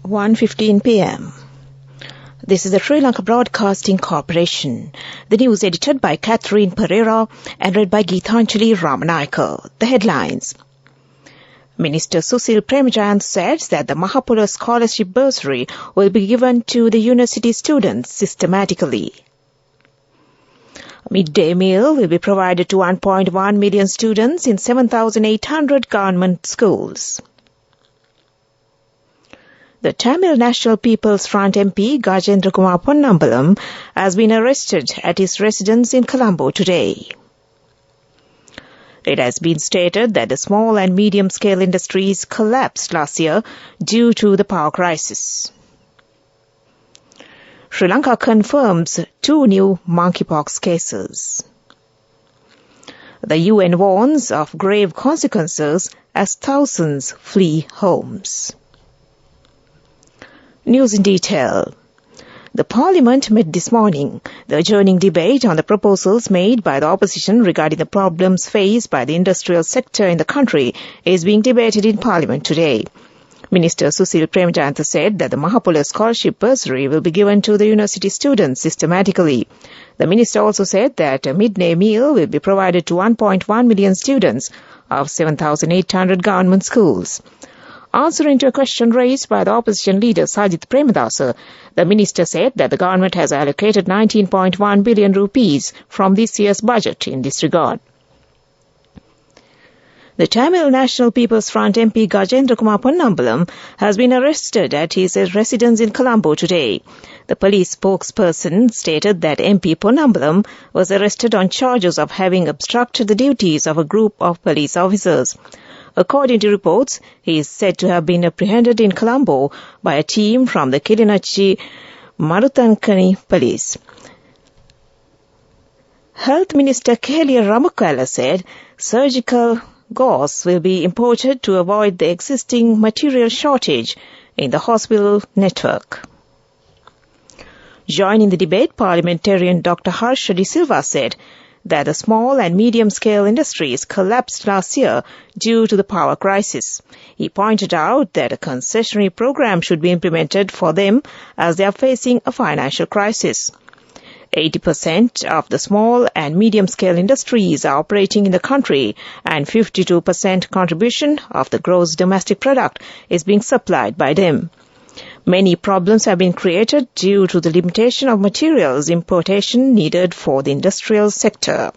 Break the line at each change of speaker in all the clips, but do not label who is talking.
1:15 p.m. This is the Sri Lanka Broadcasting Corporation. The news edited by Catherine Pereira and read by Geethanjali Ramanayaka. The headlines. Minister Susil Premajayantha said that the Mahapula scholarship bursary will be given to the university students systematically. A midday meal will be provided to 1.1 million students in 7,800 government schools. The Tamil National People's Front MP Gajendra Kumar Ponnambalam has been arrested at his residence in Colombo today. It has been stated that the small and medium-scale industries collapsed last year due to the power crisis. Sri Lanka confirms 2 new monkeypox cases. The UN warns of grave consequences as thousands flee homes. News in detail. The Parliament met this morning. The adjourning debate on the proposals made by the opposition regarding the problems faced by the industrial sector in the country is being debated in Parliament today. Minister Susil Premajayantha said that the Mahapula scholarship bursary will be given to the university students systematically. The minister also said that a midday meal will be provided to 1.1 million students of 7,800 government schools. Answering to a question raised by the opposition leader Sajith Premadasa, the minister said that the government has allocated 19.1 billion rupees from this year's budget in this regard. The Tamil National People's Front MP Gajendra Kumar Ponnambalam has been arrested at his residence in Colombo today. The police spokesperson stated that MP Ponnambalam was arrested on charges of having obstructed the duties of a group of police officers. According to reports, he is said to have been apprehended in Colombo by a team from the Kilinachi Maruthankani police. Health Minister Kelia Ramakala said surgical gauze will be imported to avoid the existing material shortage in the hospital network. Joining the debate, parliamentarian Dr. Harsha De Silva said that the small and medium-scale industries collapsed last year due to the power crisis. He pointed out that a concessionary program should be implemented for them as they are facing a financial crisis. 80% of the small and medium-scale industries are operating in the country, and 52% contribution of the gross domestic product is being supplied by them. Many problems have been created due to the limitation of materials importation needed for the industrial sector.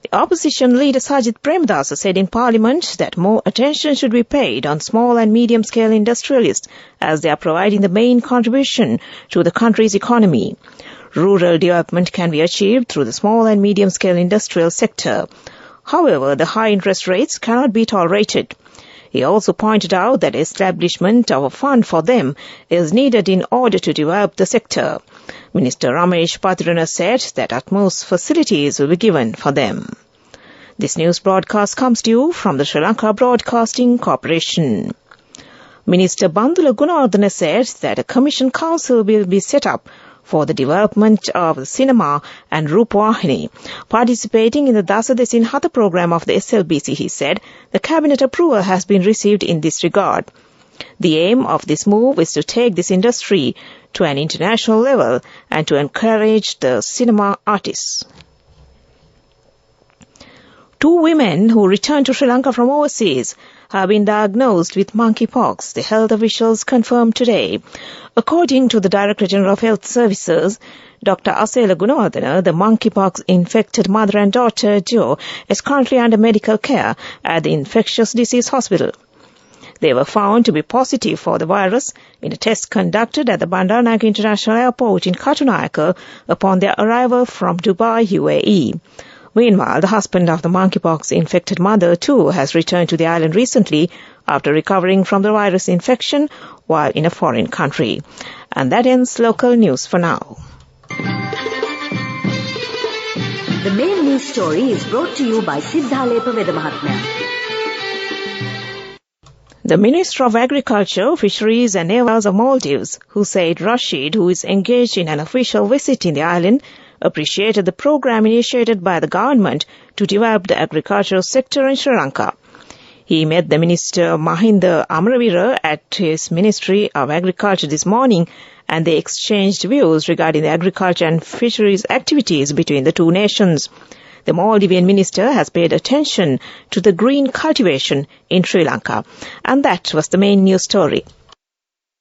The opposition leader Sajith Premadasa said in Parliament that more attention should be paid on small and medium-scale industrialists as they are providing the main contribution to the country's economy. Rural development can be achieved through the small and medium-scale industrial sector. However, the high interest rates cannot be tolerated. He also pointed out that establishment of a fund for them is needed in order to develop the sector. Minister Ramesh Patirana said that utmost facilities will be given for them. This news broadcast comes to you from the Sri Lanka Broadcasting Corporation. Minister Bandula Gunawardena said that a commission council will be set up for the development of the cinema and Rupawahini. Participating in the Dasa Desin Hatha program of the SLBC, he said, the cabinet approval has been received in this regard. The aim of this move is to take this industry to an international level and to encourage the cinema artists. 2 women who returned to Sri Lanka from overseas have been diagnosed with monkeypox, the health officials confirmed today. According to the Director General of Health Services, Dr. Asela Gunawardena, the monkeypox-infected mother and daughter, Jo, is currently under medical care at the Infectious Disease Hospital. They were found to be positive for the virus in a test conducted at the Bandaranaike International Airport in Katunayaka upon their arrival from Dubai, UAE. Meanwhile, the husband of the monkeypox-infected mother, too, has returned to the island recently after recovering from the virus infection while in a foreign country. And that ends local news for now.
The main news story is brought to you by Siddhalepa Vedamahatmya.
The Minister of Agriculture, Fisheries and Navals of Maldives, Hussein Rashid, who is engaged in an official visit in the island, appreciated the program initiated by the government to develop the agricultural sector in Sri Lanka. He met the Minister Mahinda Amaravira at his Ministry of Agriculture this morning, and they exchanged views regarding the agriculture and fisheries activities between the two nations. The Maldivian minister has paid attention to the green cultivation in Sri Lanka. And that was the main news story.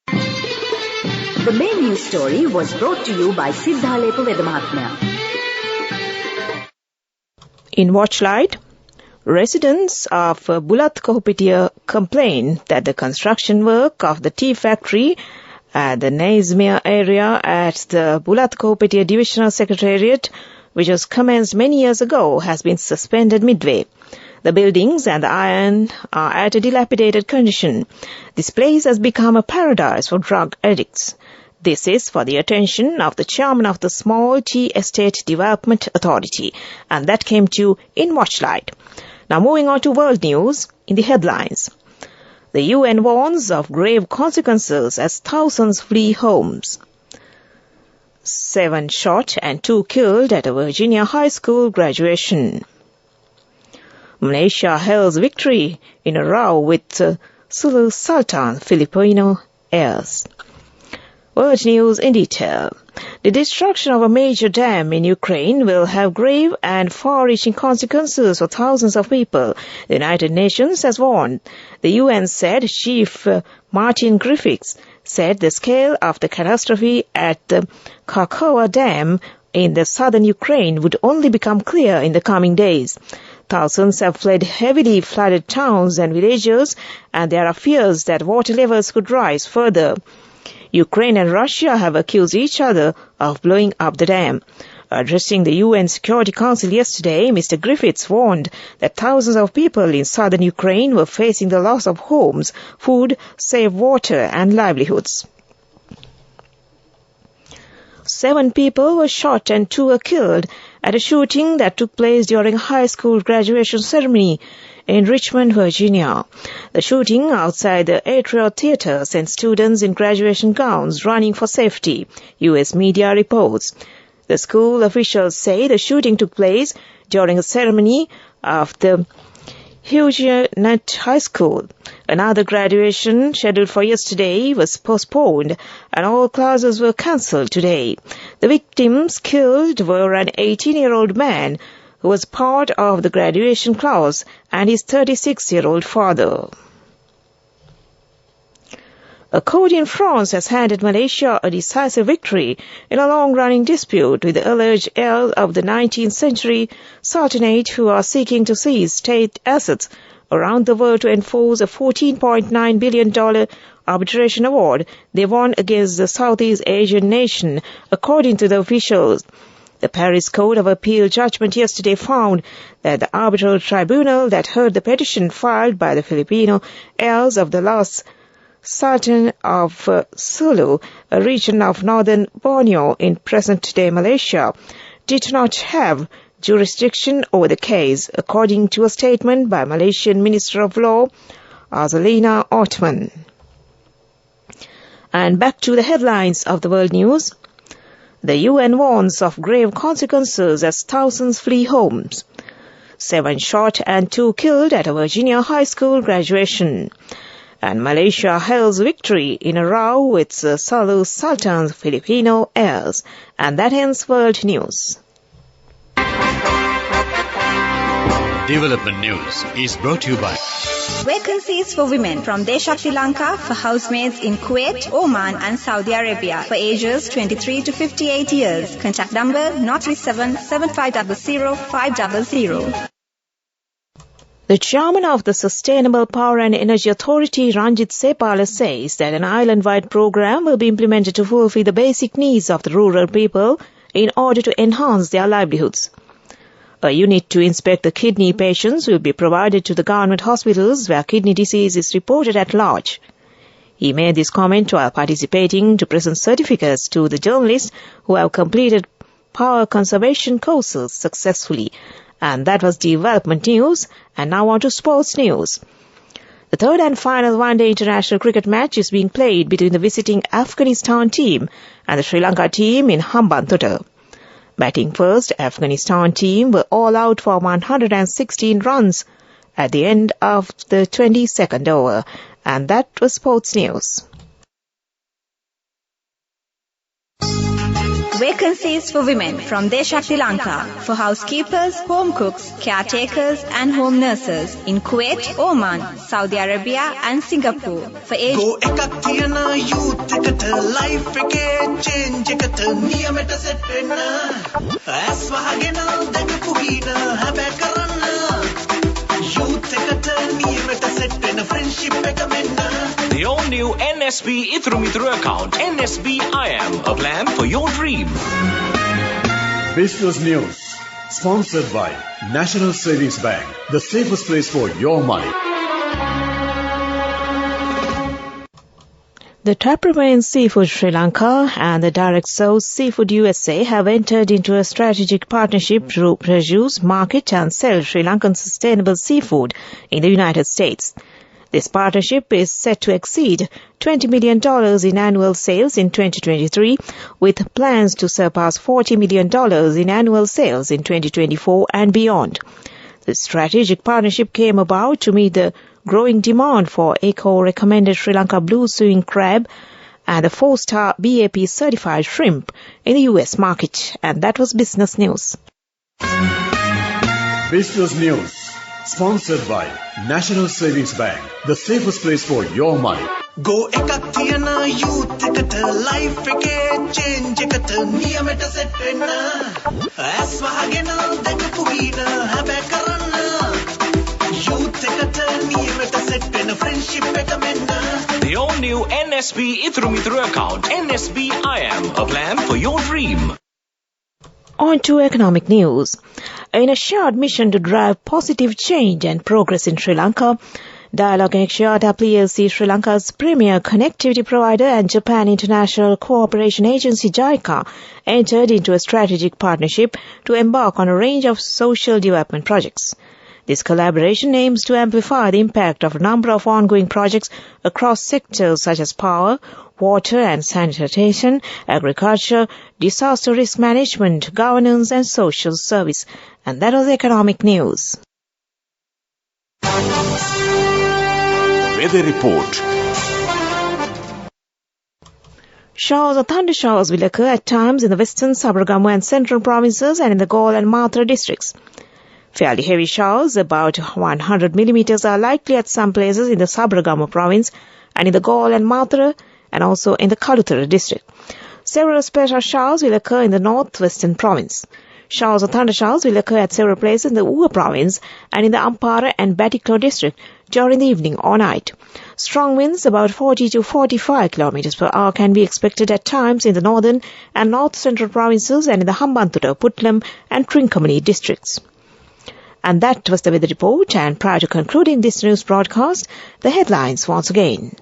The main news story was brought to you by Siddhalepa Vedamahatmya.
In Watchlight, residents of Bulat Kohupitiya complain that the construction work of the tea factory at the Naizmir area at the Bulat Kohupitiya Divisional Secretariat, which was commenced many years ago, has been suspended midway. The buildings and the iron are at a dilapidated condition. This place has become a paradise for drug addicts. This is for the attention of the chairman of the Small Tea Estate Development Authority, and that came to you in Watchlight. Now moving on to world news in the headlines. The UN warns of grave consequences as thousands flee homes. 7 shot and 2 killed at a Virginia high school graduation. Malaysia hails victory in a row with Sulu Sultan Filipino heirs. World news in detail. The destruction of a major dam in Ukraine will have grave and far-reaching consequences for thousands of people, the United Nations has warned. The UN said Chief Martin Griffiths said the scale of the catastrophe at the Kharkova Dam in the southern Ukraine would only become clear in the coming days. Thousands have fled heavily flooded towns and villages, and there are fears that water levels could rise further. Ukraine and Russia have accused each other of blowing up the dam. Addressing the UN Security Council yesterday, Mr. Griffiths warned that thousands of people in southern Ukraine were facing the loss of homes, food, safe water and livelihoods. 7 people were shot and 2 were killed at a shooting that took place during a high school graduation ceremony in Richmond, Virginia. The shooting outside the Atrio Theater sent students in graduation gowns running for safety, U.S. media reports. The school officials say the shooting took place during a ceremony of the Huguenot High School. Another graduation scheduled for yesterday was postponed, and all classes were cancelled today. The victims killed were an 18-year-old man who was part of the graduation class and his 36-year-old father. A court in France has handed Malaysia a decisive victory in a long-running dispute with the alleged heirs of the 19th century Sultanate who are seeking to seize state assets around the world to enforce a $14.9 billion arbitration award they won against the Southeast Asian nation, according to the officials. The Paris Court of Appeal judgment yesterday found that the arbitral tribunal that heard the petition filed by the Filipino heirs of the last Sultan of Sulu, a region of northern Borneo in present-day Malaysia, did not have jurisdiction over the case, according to a statement by Malaysian Minister of Law, Azalina Othman. And back to the headlines of the world news. The UN warns of grave consequences as thousands flee homes. 7 shot and 2 killed at a Virginia high school graduation. And Malaysia hails victory in a row with Sulu Sultan's Filipino heirs. And that ends world news.
Development News is brought to you by
Vacancies for women from Desha Sri Lanka for housemaids in Kuwait, Oman and Saudi Arabia for ages 23 to 58 years. Contact number 037 7500 500.
The chairman of the Sustainable Power and Energy Authority, Ranjit Sepala, says that an island-wide program will be implemented to fulfill the basic needs of the rural people in order to enhance their livelihoods. A unit to inspect the kidney patients will be provided to the government hospitals where kidney disease is reported at large. He made this comment while participating to present certificates to the journalists who have completed power conservation courses successfully. And that was development news. And now on to sports news. The third and final one-day international cricket match is being played between the visiting Afghanistan team and the Sri Lanka team in Hambantota. Batting first, Afghanistan team were all out for 116 runs at the end of the 22nd over. And that was sports news.
Vacancies for women from Deshakti Lanka for housekeepers, home cooks, caretakers and home nurses in Kuwait, Oman, Saudi Arabia and Singapore. For age
Go ekak thiyana youth ekata life ekේ change ekata niyamata set wenna as wahagena dagapu hina habe karanna youth ekata niyamata set wenna friendship එක menna.
The all-new NSB Ithru account, NSB IAM, a plan for your dream.
Business News, sponsored by National Savings Bank, the safest place for your money.
The Tapramain Seafood Sri Lanka and the Direct Source Seafood USA have entered into a strategic partnership to produce, market and sell Sri Lankan sustainable seafood in the United States. This partnership is set to exceed $20 million in annual sales in 2023, with plans to surpass $40 million in annual sales in 2024 and beyond. The strategic partnership came about to meet the growing demand for ECO-recommended Sri Lanka blue suing crab and the 4-star BAP certified shrimp in the US market. And that was Business News.
Business News, sponsored by National Savings Bank, the safest place for your money.
Go ekak thiyana youth ekata life ekේ change ekata niyamata set wenna as wahagena dagapu hina habe karanna youth ekata niyamata set wenna friendship එක menna.
The all-new NSB Ithru account, NSB IAM, a plan for your dream.
On to economic news. In a shared mission to drive positive change and progress in Sri Lanka, Dialogue and Axiata plc, Sri Lanka's premier connectivity provider, and Japan International Cooperation Agency JICA entered into a strategic partnership to embark on a range of social development projects. This collaboration aims to amplify the impact of a number of ongoing projects across sectors such as power, water and sanitation, agriculture, disaster risk management, governance and social service. And that was economic news.
Weather report.
Showers or thunder showers will occur at times in the western, Sabaragamu and central provinces and in the Galle and Mathura districts. Fairly heavy showers, about 100 millimeters, are likely at some places in the Sabaragamu province and in the Galle and Mathura and also in the Kaluthara district. Several special showers will occur in the northwestern province. Showers or thunder showers will occur at several places in the Uva province and in the Ampara and Batiklo district during the evening or night. Strong winds about 40 to 45 kilometers per hour can be expected at times in the northern and north-central provinces and in the Hambantota, Putlam and Trincomalee districts. And that was the weather report, and prior to concluding this news broadcast, the headlines once again.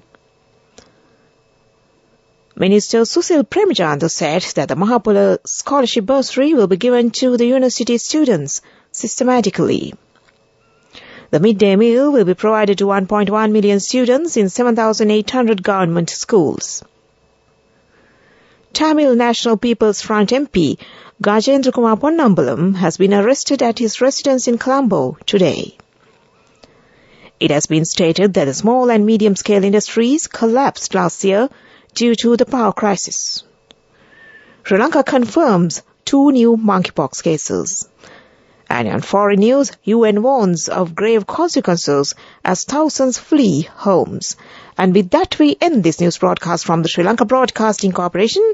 Minister Susil Premachandra said that the Mahapula Scholarship Bursary will be given to the university students systematically. The midday meal will be provided to 1.1 million students in 7,800 government schools. Tamil National People's Front MP Gajendra Kumar Ponnambalam has been arrested at his residence in Colombo today. It has been stated that the small and medium-scale industries collapsed last year due to the power crisis. Sri Lanka confirms 2 new monkeypox cases. And on foreign news, UN warns of grave consequences as thousands flee homes. And with that, we end this news broadcast from the Sri Lanka Broadcasting Corporation.